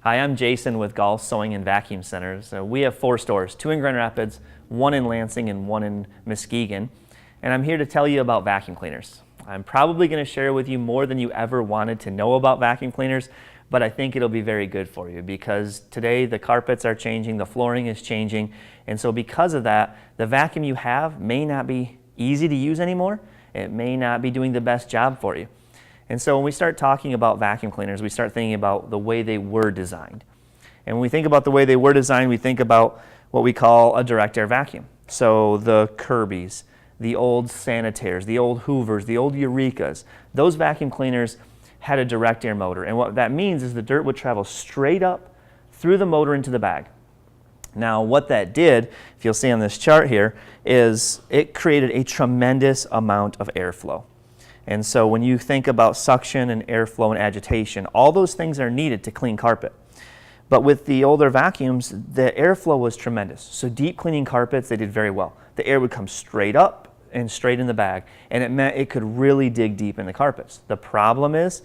Hi, I'm Jason with Gall Sewing and Vacuum Centers. We have 4 stores, 2 in Grand Rapids, 1 in Lansing, and 1 in Muskegon. And I'm here to tell you about vacuum cleaners. I'm probably going to share with you more than you ever wanted to know about vacuum cleaners, but I think it'll be very good for you because today the carpets are changing, the flooring is changing, and so because of that, the vacuum you have may not be easy to use anymore. It may not be doing the best job for you. And so when we start talking about vacuum cleaners, we start thinking about the way they were designed. And when we think about the way they were designed, we think about what we call a direct air vacuum. So the Kirby's, the old Sanitaires, the old Hoovers, the old Eurekas, those vacuum cleaners had a direct air motor. And what that means is the dirt would travel straight up through the motor into the bag. Now what that did, if you'll see on this chart here, is it created a tremendous amount of airflow. And so when you think about suction and airflow and agitation, all those things are needed to clean carpet. But with the older vacuums, the airflow was tremendous. So deep cleaning carpets, they did very well. The air would come straight up and straight in the bag, and it meant it could really dig deep in the carpets. The problem is,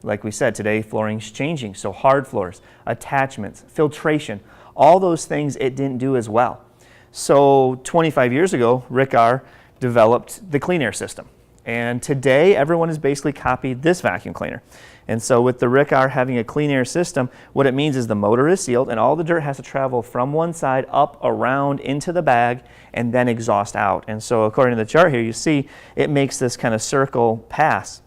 like we said, today flooring's changing, so hard floors, attachments, filtration, all those things it didn't do as well. So 25 years ago, Rick R. developed the clean air system. And today, everyone has basically copied this vacuum cleaner. And so with the Rick R having a clean air system, what it means is the motor is sealed and all the dirt has to travel from one side up, around, into the bag, and then exhaust out. And so according to the chart here, you see it makes this kind of circle pass.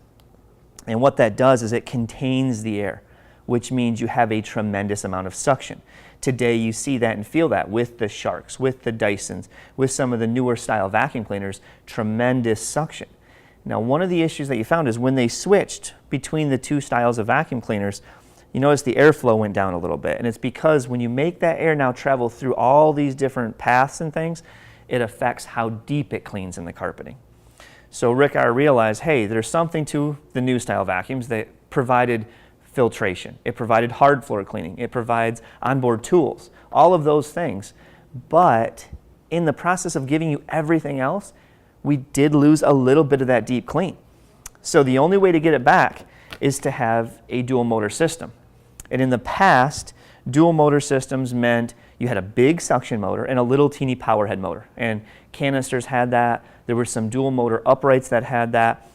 And what that does is it contains the air, which means you have a tremendous amount of suction. Today you see that and feel that with the Sharks, with the Dysons, with some of the newer style vacuum cleaners, tremendous suction. Now, one of the issues that you found is when they switched between the 2 styles of vacuum cleaners, you notice the airflow went down a little bit. And it's because when you make that air now travel through all these different paths and things, it affects how deep it cleans in the carpeting. So Rick R. realized, hey, there's something to the new style vacuums that provided filtration. It provided hard floor cleaning. It provides onboard tools, all of those things. But in the process of giving you everything else, we did lose a little bit of that deep clean. So the only way to get it back is to have a dual motor system. And in the past, dual motor systems meant you had a big suction motor and a little teeny power head motor. And canisters had that. There were some dual motor uprights that had that.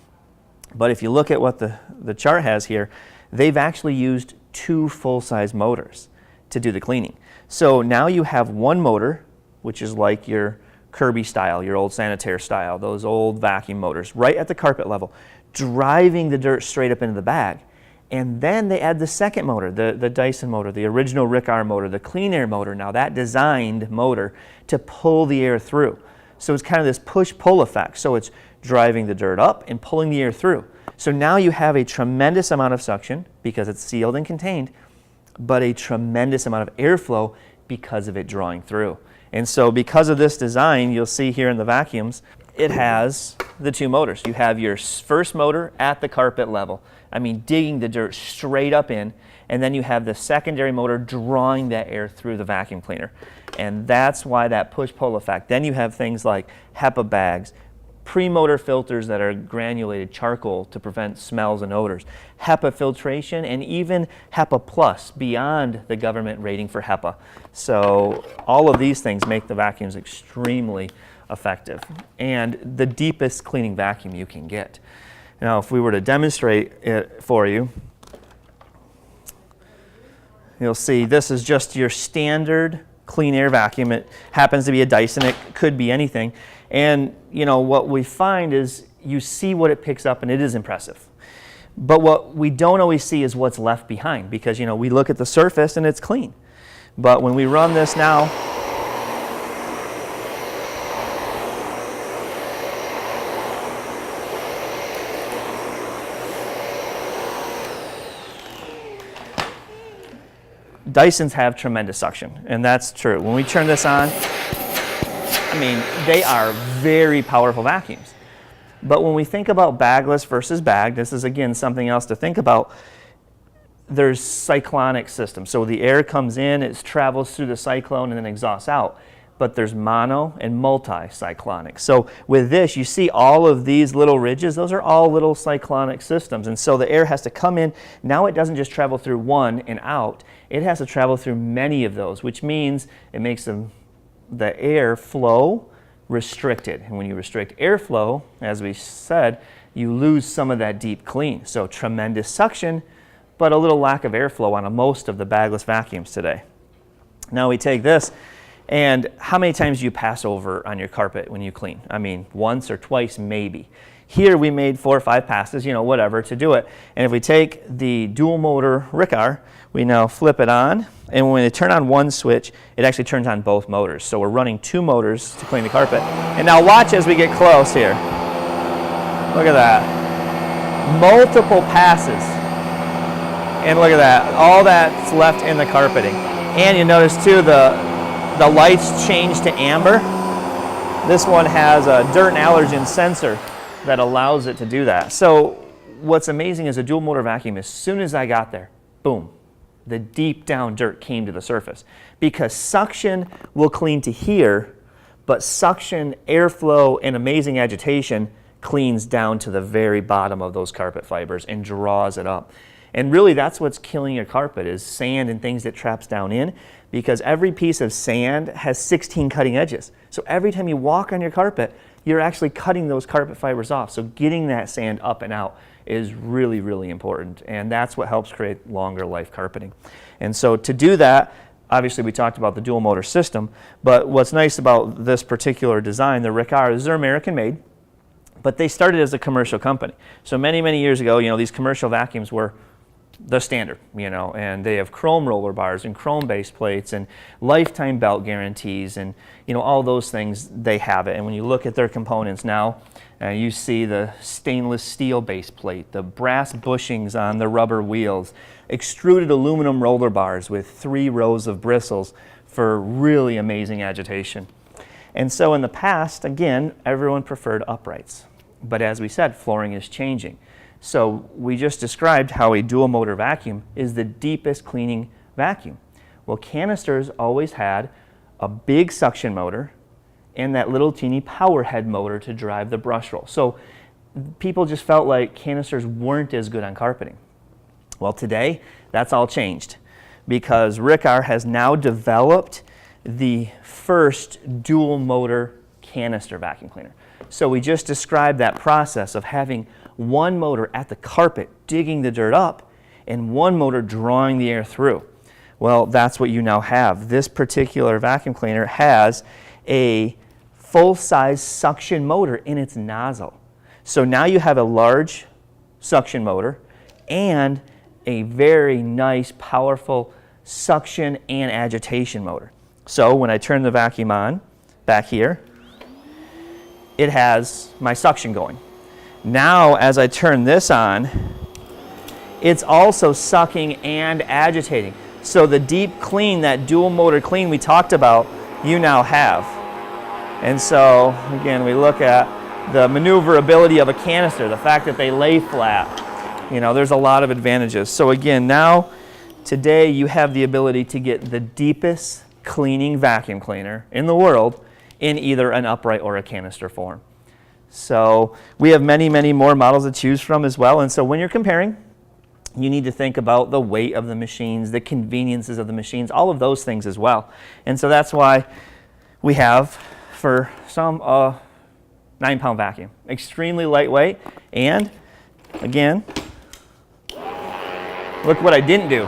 But if you look at what the chart has here, they've actually used 2 full-size motors to do the cleaning. So now you have one motor, which is like your Kirby style, your old Sanitaire style, those old vacuum motors, right at the carpet level, driving the dirt straight up into the bag. And then they add the second motor, the Dyson motor, the original Rick R motor, the clean air motor, now that designed motor to pull the air through. So it's kind of this push-pull effect. So it's driving the dirt up and pulling the air through. So now you have a tremendous amount of suction because it's sealed and contained, but a tremendous amount of airflow because of it drawing through. And so because of this design, you'll see here in the vacuums, it has the 2 motors. You have your first motor at the carpet level. I mean, digging the dirt straight up in. And then you have the secondary motor drawing that air through the vacuum cleaner. And that's why that push-pull effect. Then you have things like HEPA bags, pre-motor filters that are granulated charcoal to prevent smells and odors, HEPA filtration, and even HEPA Plus beyond the government rating for HEPA. So all of these things make the vacuums extremely effective and the deepest cleaning vacuum you can get. Now, if we were to demonstrate it for you, you'll see this is just your standard clean air vacuum. It happens to be a Dyson. It could be anything. And you know what we find is you see what it picks up and it is impressive. But what we don't always see is what's left behind because you know we look at the surface and it's clean. But when we run this now, Dysons have tremendous suction, and that's true. When we turn this on, I mean, they are very powerful vacuums. But when we think about bagless versus bagged, this is again something else to think about. There's cyclonic systems. So the air comes in, it travels through the cyclone and then exhausts out. But there's mono and multi-cyclonic. So with this, you see all of these little ridges, those are all little cyclonic systems. And so the air has to come in. Now it doesn't just travel through one and out. it has to travel through many of those, which means it makes the air flow restricted. And when you restrict airflow, as we said, you lose some of that deep clean. So tremendous suction, but a little lack of airflow on most of the bagless vacuums today. Now we take this, and how many times do you pass over on your carpet when you clean? I mean, once or twice maybe. Here we made 4 or 5 passes, whatever, to do it. And if we take the dual motor Riccar, we now flip it on, and when we turn on one switch, it actually turns on both motors. So we're running 2 motors to clean the carpet. And now watch as we get close here. Look at that. Multiple passes. And look at that. All that's left in the carpeting. And you notice too, the lights change to amber. This one has a dirt and allergen sensor that allows it to do that. So what's amazing is a dual motor vacuum, as soon as I got there, boom, the deep down dirt came to the surface. Because suction will clean to here, but suction, airflow, and amazing agitation cleans down to the very bottom of those carpet fibers and draws it up. And really that's what's killing your carpet, is sand and things that traps down in, because every piece of sand has 16 cutting edges. So every time you walk on your carpet, you're actually cutting those carpet fibers off. So getting that sand up and out is really, really important. And that's what helps create longer life carpeting. And so to do that, obviously we talked about the dual motor system, but what's nice about this particular design, the Riccar, is they're American made, but they started as a commercial company. So many, many years ago, these commercial vacuums were the standard, and they have chrome roller bars and chrome base plates and lifetime belt guarantees, and all those things, they have it. And when you look at their components now, you see the stainless steel base plate, the brass bushings on the rubber wheels, extruded aluminum roller bars with 3 rows of bristles for really amazing agitation. And so in the past, again, everyone preferred uprights. But as we said, flooring is changing. So we just described how a dual motor vacuum is the deepest cleaning vacuum. Well, canisters always had a big suction motor and that little teeny power head motor to drive the brush roll. So people just felt like canisters weren't as good on carpeting. Well, today that's all changed, because Riccar has now developed the first dual motor canister vacuum cleaner. So we just described that process of having one motor at the carpet digging the dirt up and one motor drawing the air through. Well, that's what you now have. This particular vacuum cleaner has a full-size suction motor in its nozzle. So now you have a large suction motor and a very nice, powerful suction and agitation motor. So when I turn the vacuum on back here, it has my suction going. Now, as I turn this on, it's also sucking and agitating. So the deep clean, that dual motor clean we talked about, you now have. And so, again, we look at the maneuverability of a canister, the fact that they lay flat. There's a lot of advantages. So again, now, today, you have the ability to get the deepest cleaning vacuum cleaner in the world in either an upright or a canister form. So we have many, many more models to choose from as well. And so when you're comparing, you need to think about the weight of the machines, the conveniences of the machines, all of those things as well. And so that's why we have, for some, 9-pound vacuum. Extremely lightweight. And again, look what I didn't do.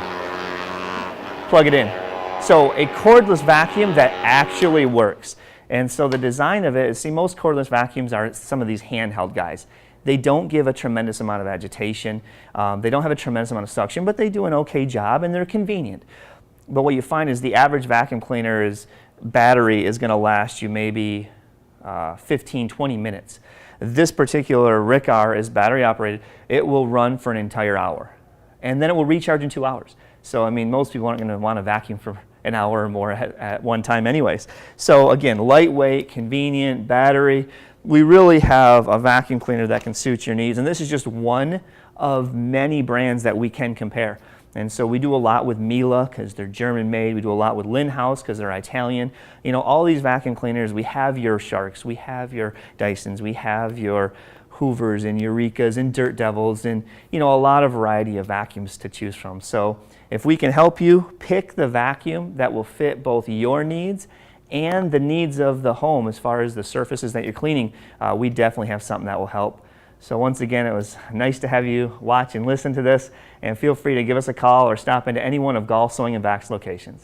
Plug it in. So a cordless vacuum that actually works. And so the design of it is, see, most cordless vacuums are some of these handheld guys. They don't give a tremendous amount of agitation. They don't have a tremendous amount of suction, but they do an okay job and they're convenient. But what you find is the average vacuum cleaner's battery is going to last you maybe 15, 20 minutes. This particular Riccar is battery operated. It will run for an entire hour. And then it will recharge in 2 hours. So, I mean, most people aren't going to want to vacuum for an hour or more at one time anyways. So again, lightweight, convenient, battery. We really have a vacuum cleaner that can suit your needs. And this is just one of many brands that we can compare. And so we do a lot with Miele because they're German made. We do a lot with Linhaus because they're Italian. All these vacuum cleaners, we have your Sharks, we have your Dysons, we have your Hoovers and Eurekas and Dirt Devils and, a lot of variety of vacuums to choose from. So If we can help you pick the vacuum that will fit both your needs and the needs of the home as far as the surfaces that you're cleaning, we definitely have something that will help. So once again, it was nice to have you watch and listen to this, and feel free to give us a call or stop into any one of Gall Sewing and Vacs locations.